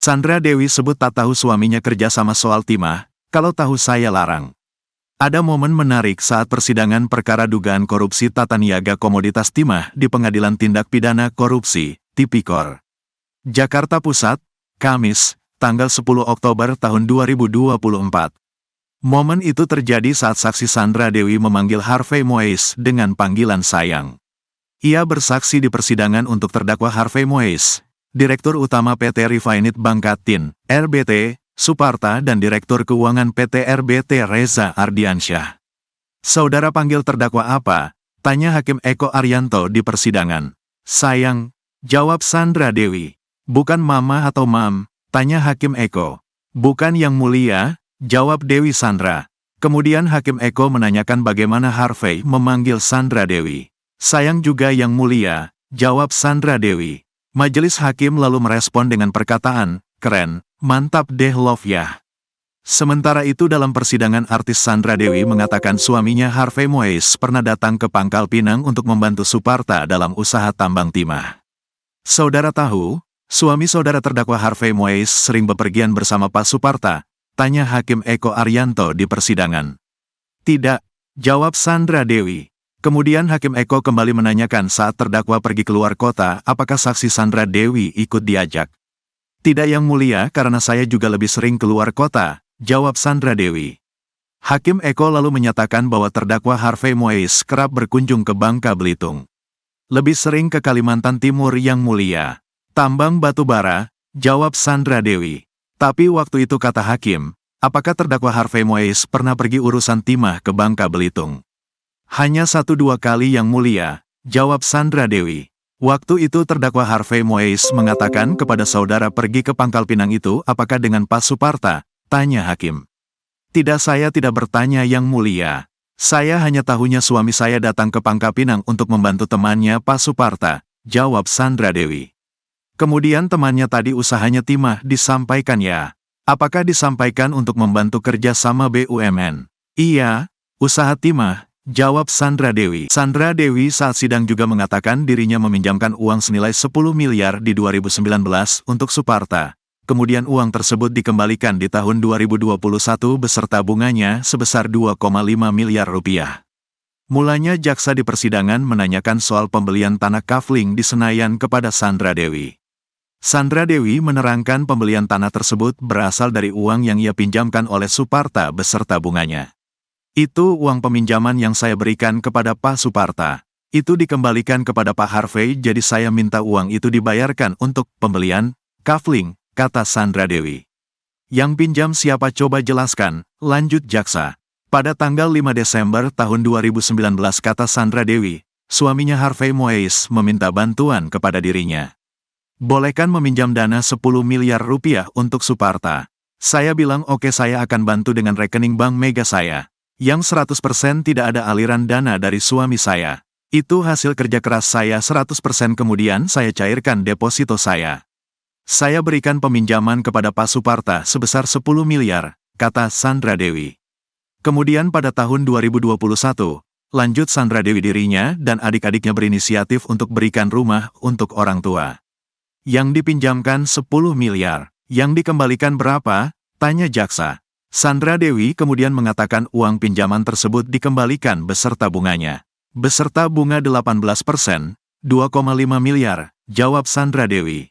Sandra Dewi sebut tak tahu suaminya kerja sama soal timah, kalau tahu saya larang. Ada momen menarik saat persidangan perkara dugaan korupsi tata niaga komoditas timah di Pengadilan Tindak Pidana Korupsi, Tipikor, Jakarta Pusat, Kamis, tanggal 10 Oktober tahun 2024. Momen itu terjadi saat saksi Sandra Dewi memanggil Harvey Moise dengan panggilan sayang. Ia bersaksi di persidangan untuk terdakwa Harvey Moise, Direktur Utama PT Refined Bangkatin, RBT, Suparta dan Direktur Keuangan PT RBT Reza Ardiansyah. Saudara panggil terdakwa apa? Tanya Hakim Eko Arianto di persidangan. Sayang, jawab Sandra Dewi. Bukan mama atau mam, tanya Hakim Eko. Bukan yang mulia, jawab Dewi Sandra. Kemudian Hakim Eko menanyakan bagaimana Harvey memanggil Sandra Dewi. Sayang juga yang mulia, jawab Sandra Dewi. Majelis hakim lalu merespon dengan perkataan, keren, mantap deh love ya. Sementara itu dalam persidangan artis Sandra Dewi mengatakan suaminya Harvey Moise pernah datang ke Pangkal Pinang untuk membantu Suparta dalam usaha tambang timah. Saudara tahu, suami saudara terdakwa Harvey Moise sering bepergian bersama Pak Suparta, tanya Hakim Eko Arianto di persidangan. Tidak, jawab Sandra Dewi. Kemudian Hakim Eko kembali menanyakan saat terdakwa pergi keluar kota, apakah saksi Sandra Dewi ikut diajak. Tidak yang mulia karena saya juga lebih sering keluar kota, jawab Sandra Dewi. Hakim Eko lalu menyatakan bahwa terdakwa Harvey Moise kerap berkunjung ke Bangka Belitung. Lebih sering ke Kalimantan Timur yang mulia. Tambang batu bara, jawab Sandra Dewi. Tapi waktu itu kata hakim, apakah terdakwa Harvey Moise pernah pergi urusan timah ke Bangka Belitung? Hanya 1-2 kali yang mulia, jawab Sandra Dewi. Waktu itu terdakwa Harvey Moise mengatakan kepada saudara pergi ke Pangkal Pinang itu apakah dengan Pak Suparta, tanya hakim. Tidak, saya tidak bertanya yang mulia. Saya hanya tahunya suami saya datang ke Pangkal Pinang untuk membantu temannya Pak Suparta, jawab Sandra Dewi. Kemudian temannya tadi usahanya timah disampaikan ya. Apakah disampaikan untuk membantu kerja sama BUMN? Iya, usaha timah. Jawab Sandra Dewi. Sandra Dewi saat sidang juga mengatakan dirinya meminjamkan uang senilai 10 miliar di 2019 untuk Suparta. Kemudian uang tersebut dikembalikan di tahun 2021 beserta bunganya sebesar 2,5 miliar rupiah. Mulanya jaksa di persidangan menanyakan soal pembelian tanah kafling di Senayan kepada Sandra Dewi. Sandra Dewi menerangkan pembelian tanah tersebut berasal dari uang yang ia pinjamkan oleh Suparta beserta bunganya. Itu uang peminjaman yang saya berikan kepada Pak Suparta. Itu dikembalikan kepada Pak Harvey, jadi saya minta uang itu dibayarkan untuk pembelian kafling, kata Sandra Dewi. Yang pinjam siapa coba jelaskan, lanjut jaksa. Pada tanggal 5 Desember tahun 2019 kata Sandra Dewi, suaminya Harvey Moise meminta bantuan kepada dirinya. Bolehkan meminjam dana 10 miliar rupiah untuk Suparta. Saya bilang oke, saya akan bantu dengan rekening bank Mega saya. Yang 100% tidak ada aliran dana dari suami saya. Itu hasil kerja keras saya 100%, kemudian saya cairkan deposito saya. Saya berikan peminjaman kepada Pak Suparta sebesar 10 miliar, kata Sandra Dewi. Kemudian pada tahun 2021, lanjut Sandra Dewi, dirinya dan adik-adiknya berinisiatif untuk berikan rumah untuk orang tua. Yang dipinjamkan 10 miliar, yang dikembalikan berapa? Tanya jaksa. Sandra Dewi kemudian mengatakan uang pinjaman tersebut dikembalikan beserta bunganya. Beserta bunga 18%, 2,5 miliar, jawab Sandra Dewi.